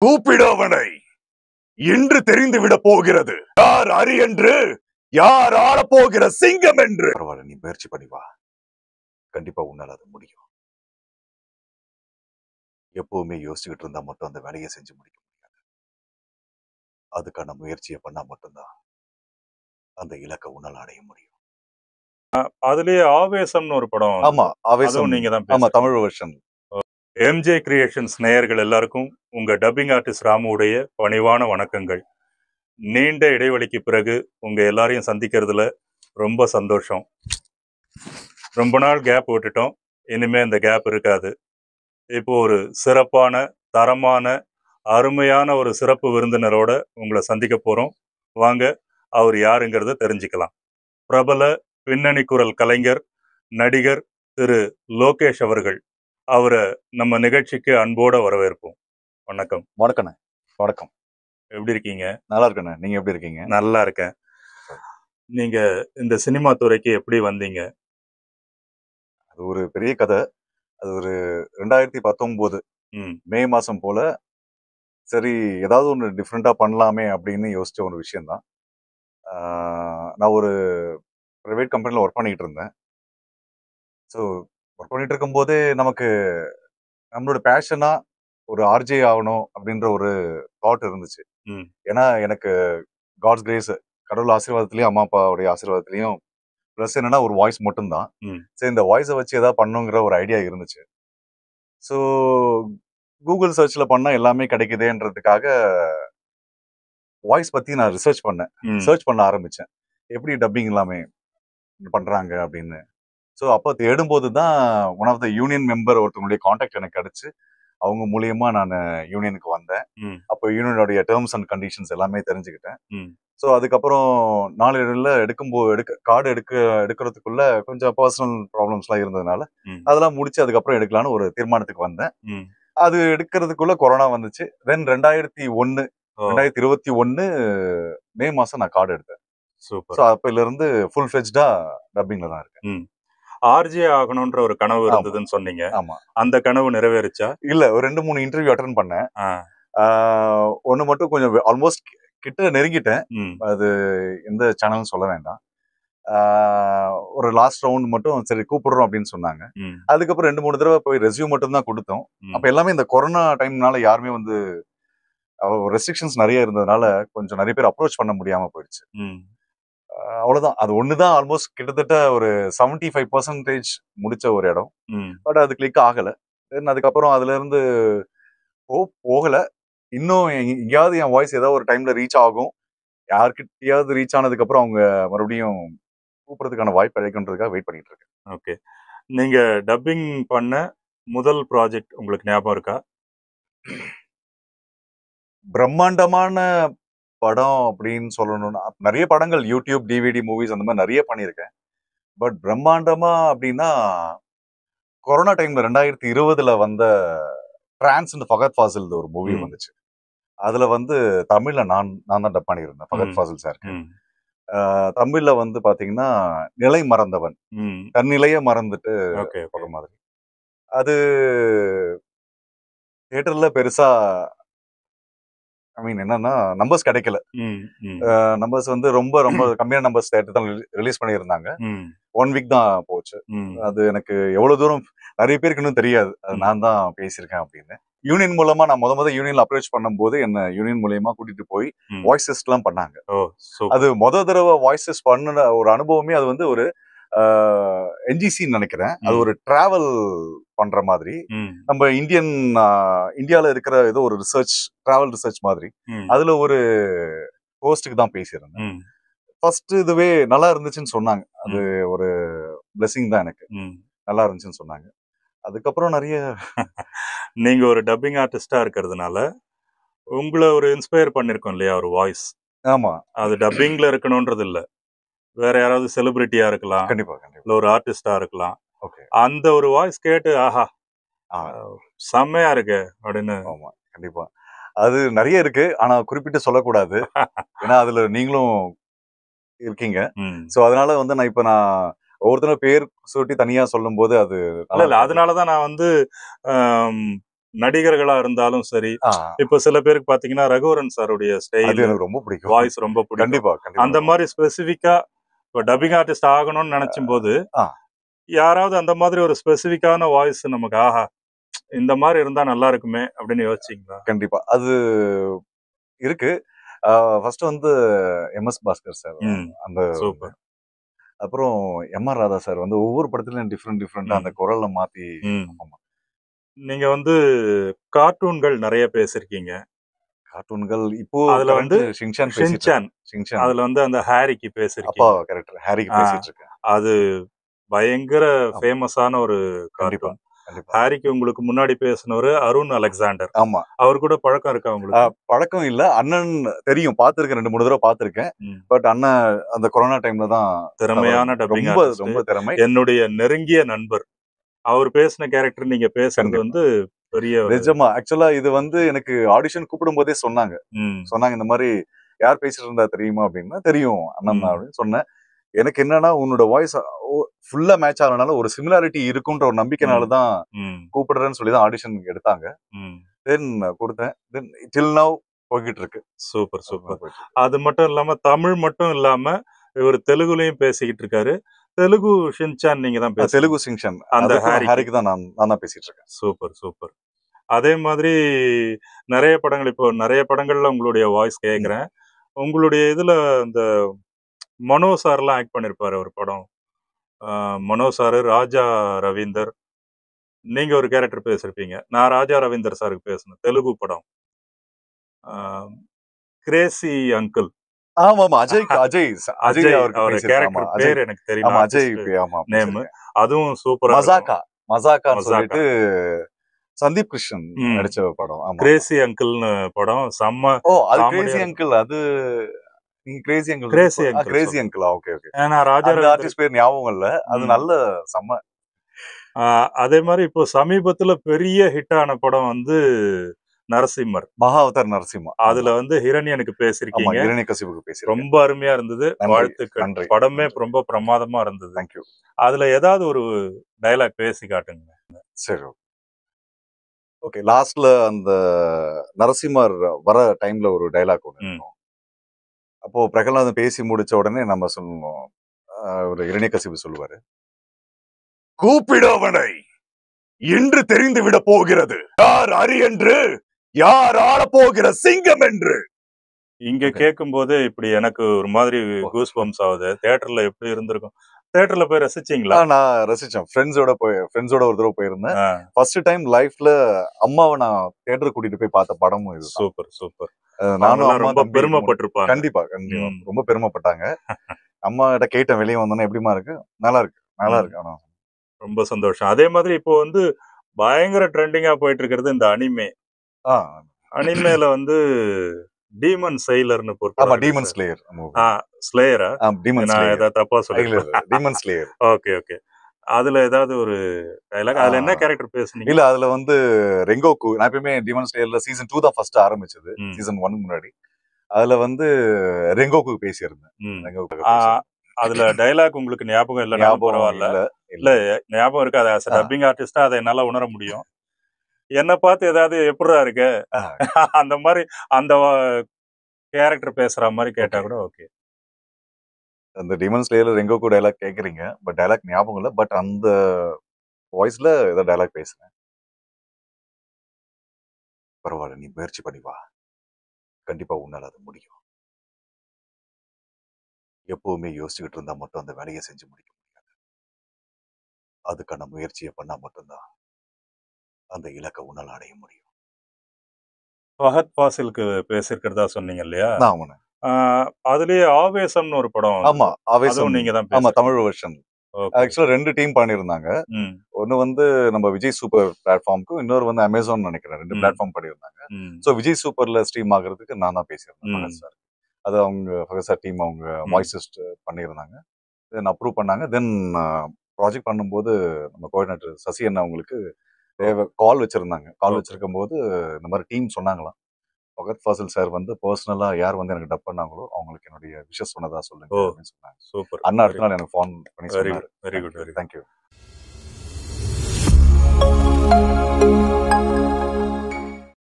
கூப்பிடு அவனை. இன்று தெரிந்துவிட போகிறது யார் அரி என்று, யார் ஆளப் போகிற சிங்கம் என்று. பரவாயில்ல, நீ முயற்சி பண்ணி வா. கண்டிப்பா உன்னால அது முடியும். எப்பவுமே யோசிச்சுக்கிட்டு இருந்தா மட்டும் அந்த வேலையை செஞ்சு முடிக்க முடியாது. அதுக்கான முயற்சியை பண்ணா மட்டும்தான் அந்த இலக்கை உன்னால அடைய முடியும். அதுலயே ஆவேசம்னு ஒரு படம் ஆமா, வந்தது. ஆவேசம். அதுவும் நீங்க தான் ஆமா, பேசுறீங்க. தமிழ் வெர்ஷன். எம்ஜே கிரியேஷன்ஸ் நேயர்கள் எல்லாருக்கும் உங்க டப்பிங் ஆர்டிஸ்ட் ராமுடைய பணிவான வணக்கங்கள். நீண்ட இடைவெளிக்கு பிறகு உங்க எல்லாரையும் சந்திக்கிறதுல ரொம்ப சந்தோஷம். ரொம்ப நாள் கேப் விட்டுட்டோம், இனிமே இந்த கேப் இருக்காது. இப்போ ஒரு சிறப்பான, தரமான, அருமையான ஒரு சிறப்பு விருந்தினரோட உங்களை சந்திக்க போறோம். வாங்க, அவர் யாருங்கிறத தெரிஞ்சுக்கலாம். பிரபல பின்னணி குரல் கலைஞர், நடிகர் திரு லோகேஷ் அவர்கள். அவரை நம்ம நிகழ்ச்சிக்கு அன்போட வரவேற்போம். வணக்கம். வணக்கண்ணே. வணக்கம். எப்படி இருக்கீங்க? நல்லா இருக்கண்ணே. நீங்க எப்படி இருக்கீங்க? நல்லா இருக்கேன். நீங்க இந்த சினிமா துறைக்கு எப்படி வந்தீங்க? அது ஒரு பெரிய கதை. அது ஒரு 2019 மே மாசம் போல, சரி ஏதாவது ஒன்று டிஃப்ரெண்டா பண்ணலாமே அப்படின்னு யோசிச்ச ஒரு விஷயம்தான். நான் ஒரு ப்ரைவேட் கம்பெனியில் ஒர்க் பண்ணிட்டு இருந்தேன். ஸோ ஒர்க் பண்ணிட்டு இருக்கும்போதே நமக்கு நம்மளோட பேஷனா ஒரு ஆர்ஜே ஆகணும் அப்படின்ற ஒரு தாட் இருந்துச்சு. ஏன்னா எனக்கு காட்ஸ் கிரேஸ், கடவுள் ஆசீர்வாதத்துலயும் அம்மா அப்பாவுடைய ஆசீர்வாதத்துலயும் ப்ளஸ் என்னன்னா ஒரு வாய்ஸ் மட்டும்தான். சரி, இந்த வாய்ஸை வச்சு ஏதாவது பண்ணுங்கிற ஒரு ஐடியா இருந்துச்சு. ஸோ கூகுள் சர்ச்சில் பண்ணால் எல்லாமே கிடைக்குதேன்றதுக்காக வாய்ஸ் பற்றி நான் ரிசர்ச் பண்ணேன். சர்ச் பண்ண ஆரம்பித்தேன், எப்படி டப்பிங் எல்லாமே பண்ணுறாங்க அப்படின்னு. ஸோ அப்போ தேடும்போது தான் one of the union member ஒருத்தவங்களுடைய காண்டாக்ட் எனக்கு கிடச்சி, அவங்க மூலியமாக நான் யூனியனுக்கு வந்தேன். அப்போ யூனியனுடைய டேர்ம்ஸ் அண்ட் கண்டிஷன்ஸ் எல்லாமே தெரிஞ்சுக்கிட்டேன். ஸோ அதுக்கப்புறம் நாளடைவில் கார்டு எடுக்கிறதுக்குள்ள கொஞ்சம் பர்சனல் ப்ராப்ளம்ஸ்லாம் இருந்ததுனால அதெல்லாம் முடிச்சு அதுக்கப்புறம் எடுக்கலான்னு ஒரு தீர்மானத்துக்கு வந்தேன். அது எடுக்கிறதுக்குள்ள கொரோனா வந்துச்சு. தென் 2021 மே மாசம் நான் கார்டு எடுத்தேன். ஸோ அப்பையில இருந்து ஃபுல் ஃபிளெஜ்டா டப்பிங்ல தான் இருக்கேன். ஆர்ஜே ஆகணும்ன்ற ஒரு கனவு இருந்ததுன்னு சொன்னீங்க. ஆமா, அந்த கனவு நிறைவேறுச்சா? இல்ல, ஒரு 2-3 இன்டர்வியூ அட்டெண்ட் பண்ணேன். ஒண்ணு மட்டும் கொஞ்சம் ஆல்மோஸ்ட் கிட்ட நெருங்கிட்டேன். அது எந்த சேனல்னு சொல்ல வேண்டாம். ஒரு லாஸ்ட் ரவுண்ட் மட்டும் சரி கூப்பிடுறோம் அப்படின்னு சொன்னாங்க. அதுக்கப்புறம் 2-3 தடவை போய் ரெஸ்யூம் மட்டும் தான் கொடுத்தோம். அப்ப எல்லாமே இந்த கொரோனா டைம்னால யாருமே வந்து ரெஸ்ட்ரிக்ஷன்ஸ் நிறைய இருந்ததுனால கொஞ்சம் நிறைய பேர் அப்ரோச் பண்ண முடியாம போயிடுச்சு. அவ்வளவுதான். அது ஒண்ணுதான் ஆல்மோஸ்ட் கிட்டத்தட்ட ஒரு 75% முடிச்ச ஒரு இடம். பட் அது கிளிக் ஆகல. தென் அதுக்கப்புறம் அதுல இருந்து போகல. இன்னும் எங்கேயாவது என் வாய்ஸ் ஏதாவது ஒரு டைம்ல ரீச் ஆகும், யார்கிட்டயாவது ரீச் ஆனதுக்கு அப்புறம் அவங்க மறுபடியும் கூப்பிடுறதுக்கான வாய்ப்பு கிடைக்கும்ன்றதுக்காக வெயிட் பண்ணிட்டு இருக்கேன். ஓகே, நீங்க டப்பிங் பண்ண முதல் ப்ராஜெக்ட் உங்களுக்கு ஞாபகம் இருக்கா? பிரம்மாண்டமான படம் அப்படின்னு சொல்லணும்னா நிறைய படங்கள் யூடியூப், டிவிடி, மூவிஸ் அந்த மாதிரி நிறைய பண்ணியிருக்கேன். பட் பிரம்மாண்டமா அப்படின்னா கொரோனா டைம்ல 2020 வந்த டிரான்ஸ் ஃபகத் ஃபாசில் ஒரு மூவி வந்துச்சு. அதுல வந்து தமிழ்ல நான் தான் டப் பண்ணியிருந்தேன் ஃபகத் ஃபாசில் சாருக்கு. தமிழ்ல வந்து பாத்தீங்கன்னா நிலை மறந்தவன், தன்னிலைய மறந்துட்டு போற மாதிரி. அது தியேட்டர்ல பெருசா என்னன்னா நம்பர்ஸ் கிடைக்கல. நம்பர்ஸ் வந்து ரொம்ப ரொம்ப கம்மியான நம்பர்ஸ் தேட்டர் தான் ரிலீஸ் பண்ணியிருந்தாங்க. 1 வீக் தான் போச்சு. அது எனக்கு எவ்வளவு தூரம் நிறைய பேருக்கு இன்னும் தெரியாது, அது நான் தான் பேசியிருக்கேன் அப்படின்னு. யூனியன் மூலமா நான் முத யூனியன்ல அப்ரோச் பண்ணும்போது என்ன யூனியன் மூலியமா கூட்டிட்டு போய் வாய்ஸ் டெஸ்ட் எல்லாம் பண்ணாங்க. அது தடவை வாய்ஸ் டெஸ்ட் பண்ண ஒரு அனுபவமே அது வந்து ஒரு என்ஜிசின்னு நினைக்கிறேன். அது ஒரு டிராவல் பண்ற மாதிரி. நம்ம இந்தியால இருக்கிற ஏதோ ஒரு டிராவல் ரிசர்ச் மாதிரி. அதுல ஒரு போஸ்டுக்கு தான் பேசியிருந்தேன். ஃபர்ஸ்ட் இதுவே நல்லா இருந்துச்சுன்னு சொன்னாங்க. அது ஒரு பிளெஸிங் தான் எனக்கு. நல்லா இருந்துச்சுன்னு சொன்னாங்க. அதுக்கப்புறம் நிறைய நீங்க ஒரு டப்பிங் ஆர்டிஸ்டா இருக்கிறதுனால உங்களை ஒரு இன்ஸ்பயர் பண்ணிருக்கோம் இல்லையா ஒரு வாய்ஸ்? ஆமா, அது டப்பிங்ல இருக்கணும்ன்றது இல்ல, வேற யாராவது செலிபிரிட்டியா இருக்கலாம், கண்டிப்பா இல்ல ஒரு ஆர்டிஸ்டா இருக்கலாம். அந்த ஒரு வாய்ஸ் கேட்டு ஆஹா செம்மையா இருக்கு அப்படின்னு. ஆமா, கண்டிப்பா அது நிறைய இருக்கு. ஆனா குறிப்பிட்டு சொல்லக்கூடாது. ஏன்னா அதுல நீங்களும் இருக்கீங்க. சோ அதனால வந்து நான் ஒவ்வொருத்தரும் பேர் சுட்டி தனியா சொல்லும் போது அது இல்ல அதனாலதான் நான் வந்து நடிகர்களா இருந்தாலும் சரி, இப்ப சில பேருக்கு பாத்தீங்கன்னா ரகுவரன் சாருடைய ஸ்டைல் எனக்கு ரொம்ப பிடிக்கும், வாய்ஸ் ரொம்ப பிடிக்கும். கண்டிப்பா அந்த மாதிரி ஸ்பெசிபிக்கா இப்ப டப்பிங் ஆர்டிஸ்ட் ஆகணும்னு நினைச்சும் போது யாராவது அந்த மாதிரி ஒரு ஸ்பெசிபிக்கான வாய்ஸ் நமக்கு ஆஹா இந்த மாதிரி இருந்தா நல்லா இருக்குமே அப்படின்னு யோசிச்சீங்களா? கண்டிப்பா அது இருக்கு. ஃபர்ஸ்ட் வந்து எம்எஸ் பாஸ்கர் சார், அந்த சூப்பர். அப்புறம் எம்ஆர் ராதா சார் வந்து ஒவ்வொரு படத்துலயும் டிஃப்ரெண்டா அந்த குரல்ல மாத்தி. நீங்க வந்து கார்ட்டூன்கள் நிறைய பேசிருக்கீங்க. கார்ட்டூன்கள் இப்போ அதுல வந்து ஷின்சான் அதுல வந்து அந்த ஹாரிக்கு பேசிருக்கீங்க. அப்பா கேரக்டர் ஹாரிக்கு பேசிட்டு இருக்கேன். அது பயங்கர ஃபேமஸான ஒரு கார்ட்டூன். ஹாரிக்கு உங்களுக்கு முன்னாடி பேசினவர் அருண் அலெக்சாண்டர். ஆமா, அவர் கூட பழக்கம் இருக்கா உங்களுக்கு? பழக்கம் இல்ல, அண்ணன் தெரியும், பாத்துருக்கேன், 2-3 தடவை பாத்துருக்கேன். பட் அண்ணன் அந்த கொரோனா டைம்ல தான் திறமையான டப்பிங் ஆர்டிஸ்ட், ரொம்ப திறமை, என்னுடைய நெருங்கிய நண்பர். அவர் பேசின கேரக்டர் நீங்க பேசுறது வந்து பெரிய நிஜமா. ஆக்சுவலா இது வந்து எனக்கு ஆடிஷன் கூப்பிடும் போதே சொன்னாங்க இந்த மாதிரி யார் பேசிட்டு இருந்தா தெரியுமா அப்படின்னா, தெரியும் அண்ணன் தான் அப்படின்னு சொன்னேன். எனக்கு என்னன்னா உன்னோட வாய்ஸ் ஃபுல்லா மேட்ச் ஆகறனால ஒரு சிமிலாரிட்டி இருக்குன்ற ஒரு நம்பிக்கைனாலதான் கூப்பிடுறேன்னு சொல்லிதான் ஆடிஷன் எடுத்தாங்க. தென் கொடுத்தேன். தென் டில் நவ் போய்கிட்டு இருக்கு. Super super. அது மட்டும் இல்லாம தமிழ் மட்டும் இல்லாம இவர் தெலுங்குலயும் பேசிக்கிட்டு இருக்காரு. தெலுங்கு ஷின்சான் நீங்க தான் பேசுறீங்க. தெலுங்கு ஷின்சான் அந்த ஹாரிக்கு தான் நான் தான் பேசிட்டு இருக்கேன். Super super. அதே மாதிரி நிறைய படங்கள், இப்போ நிறைய படங்கள்ல உங்களுடைய வாய்ஸ் கேட்கிறேன். உங்களுடைய இதுல இந்த மனோ சார்லாம் ஆக்ட் பண்ணிருப்பாரு ஒரு படம். மனோ சாரு, ராஜா ரவீந்தர், நீங்க ஒரு கேரக்டர் பேசிருப்பீங்க. நான் ராஜா ரவீந்தர் சாருக்கு பேசினேன் தெலுங்கு படம் கிரேசி அங்கிள். ஆமா அஜய் அவர் கேரக்டர் பேர் எனக்கு தெரியும், அஜய் நேம். அதுவும் சூப்பரா. மசாக்கான்னு சொல்லிட்டு சந்தீப் கிருஷ்ணன் நடிச்ச படம். கிரேசி அங்கிள்னு படம் செம்ம. அது கிரேசி அங்கிள், அது கிரேசி அங்கிள். Okay okay. ஏன்னா ராஜா ஆர்டிஸ்ட் பேர் ஞாபகம் இல்ல. அது நல்ல செம்ம. அதே மாதிரி இப்போ சமீபத்துல பெரிய ஹிட் ஆன படம் வந்து நரசிம்மர், மகாவதார் நரசிம்மா. அதுல வந்து ஹிரண்யனுக்கு பேசிருக்கீங்க, ஹிரண்யகசிபுக்கு பேசிருக்கீங்க. ரொம்ப அருமையா இருந்தது, வாழ்த்துக்கள். படமே ரொம்ப பிரமாதமா இருந்தது. தேங்க்யூ. அதுல ஏதாவது ஒரு டயலாக் பேசி காட்டுங்க. சரி, ஓகே. லாஸ்ட்ல அந்த நரசிம்மர் வர டைம்ல ஒரு டயலாக் ஒன்று. அப்போ பிரகலாதன் பேசி முடிச்ச உடனே நம்ம சொல்லணும், ஒரு ஹிரண்யகசிபு சொல்லுவாரு, கூப்பிடவனை இன்று தெரிந்து விட போகிறது யார் அரி என்று, யார் ஆள போகிற சிங்கம் என்று. இங்க கேட்கும் போது இப்படி எனக்கு ஒரு மாதிரி கூஸ் பம்ப்ஸ் ஆகுது. தியேட்டர்ல எப்படி இருந்திருக்கும்? தியேட்டர்ல போய் ரசிச்சீங்களா? நான் ரசிச்சேன். ஃப்ரெண்ட்ஸோட ஒரு தடவை போயிருந்தேன். ஃபர்ஸ்ட் டைம் லைஃப்ல அம்மாவை நான் தியேட்டர் கூட்டிட்டு போய் பார்த்த படமும் இது. Super super. நானும் ரொம்ப பெருமைப்பட்டிருப்பாங்க. கண்டிப்பா ரொம்ப பெருமைப்பட்டாங்க. அம்மா கிட்ட கேட்டேன் வெளியே வந்தோன்னே, எப்படிமா இருக்கு? நல்லா இருக்கு. ஆனா ரொம்ப சந்தோஷம். அதே மாதிரி இப்போ வந்து பயங்கர ட்ரெண்டிங்கா போயிட்டு இருக்கிறது இந்த அனிமே. அனிமேல வந்து டீமன் செயிலர்னு போட்டு. Demon slayer. ஸ்லேயரா? நான் ஏதாவது தப்பா சொல்றேன். Demon slayer. Okay okay. அதுல ஏதாவது ஒரு டயலாக், அதுல என்ன கேரக்டர் பேசுனீங்க? இல்ல, அதுல வந்து ரெங்கோக்கு. நான் எப்பவுமே டீமன் ஸ்லேயர்ல சீசன் 2 தான் ஃபர்ஸ்ட் ஆரம்பிச்சது, சீசன் 1 முன்னாடி. அதுல வந்து ரெங்கோக்கு பேசியிருந்தேன். அதுல டயலாக் உங்களுக்கு ஞாபகம் இல்ல? பரவாயில்ல. இல்ல ஞாபகம் இருக்காது. ஆஸ் டப்பிங் ஆர்டிஸ்டா அதை என்னால உணர முடியும். என்ன பார்த்து ஏதாவது எப்படிடா இருக்கு அந்த மாதிரி அந்த கேரக்டர் பேசுற மாதிரி கேட்டா கூட ஓகே. அந்த டீமன் ஸ்லேயர்ல ரெங்கோக்கு டயலாக் கேக்குறீங்க, பட் டயலாக் ஞாபகம் இல்ல. பட் அந்த வாய்ஸ்ல ஏதோ டயலாக் பேசுறேன். பரவாயில்ல, நீ முயற்சி பண்ணி வா, கண்டிப்பா உன்னால அது முடியும். எப்பவுமே யோசிச்சுக்கிட்டு இருந்தா மட்டும் அந்த வேலையை செஞ்சு முடிக்க முடியாது. அதுக்கான முயற்சியை பண்ணா மட்டும்தான் அந்த இலக்கை உன்னால அடைய முடியும். ஃபஹத் ஃபாசிலுக்கு பேசிருக்கிறதா சொன்னீங்க இல்லையா? அதுலயே ஆவேசம்னு ஒரு படம். ஆமா, ஆவேசம் நீங்க தான். ஆமா, தமிழ் வெர்ஷன். ஆக்சுவலா 2 டீம் பண்ணிருந்தாங்க. ஒன்னு வந்து நம்ம விஜய் சூப்பர் பிளாட்ஃபார்முக்கும், இன்னொரு வந்து அமேசான் நினைக்கிறேன். 2 பிளாட்ஃபார்ம் பண்ணிருந்தாங்க. சோ விஜய் சூப்பர்ல ஸ்ட்ரீம் ஆகுறதுக்கு நான் தான் பேசியிருந்தேன் சார். அது அவங்க ஃபகத் சார் டீம் அவங்க வாய்ஸிஸ்ட் பண்ணியிருந்தாங்க. தென் அப்ரூவ் பண்ணாங்க. தென் ப்ராஜெக்ட் பண்ணும்போது நம்ம கோஆர்டினேட்டர் சசி அண்ணா அவங்களுக்கு கால் வச்சிருந்தாங்க. கால் வச்சிருக்கும் போது இந்த மாதிரி டீம் சொன்னாங்களாம், ஃபகத் ஃபாசில் சார் வந்து பர்சனலா யார் வந்து எனக்கு டப் பண்ணாங்களோ அவங்களுக்கு என்னுடைய விஷஸ் சொன்னதா சொல்லுங்க அப்படின்னு சொன்னாங்க. சூப்பர். அண்ணா அடுத்த நாள் எனக்கு ஃபோன் பண்ணி சொன்னாரு. Very good. தேங்க்யூ.